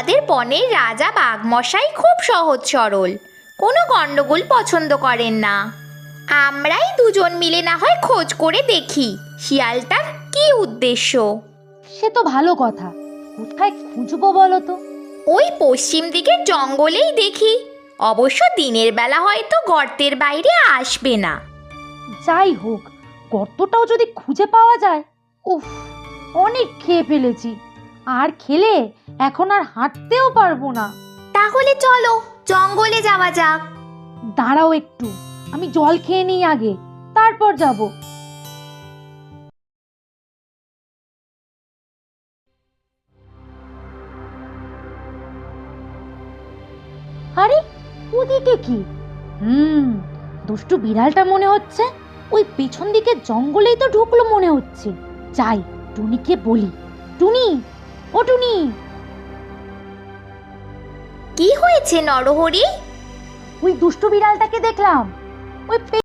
আমাদের বনের রাজা বাঘমশাই খুব সহজ সরল, কোনো গন্ডগোল পছন্দ করেন না। আমরাই দুজন মিলে না হয় খোঁজ করে দেখি শিয়ালটার কি উদ্দেশ্য। সে তো ভালো কথা, কোথায় খুঁজবো বলো তো? ওই পশ্চিম দিকের জঙ্গলেই দেখি, অবশ্য দিনের বেলা হয়তো গর্তের বাইরে আসবে না। যাই হোক, গর্তটাও যদি খুঁজে পাওয়া যায়। উফ, অনেক খেয়ে ফেলেছি, আর খেলে এখন আর হাঁটতেও পারবো না। তাহলে চলো জঙ্গলে যাওয়া যাক। দাঁড়াও একটু, আমি জল খেয়ে নিই আগে, তারপর যাব। আরে ওদিকে কি? দুষ্টু বিড়ালটা মনে হচ্ছে ওই পেছন দিকে জঙ্গলেই তো ঢুকলো মনে হচ্ছে। যাই, টুনিকে বলি। টুনি, ও টুনি। কি হয়েছে নরহরি? ওই দুষ্টু বিড়ালটাকে দেখলাম ওই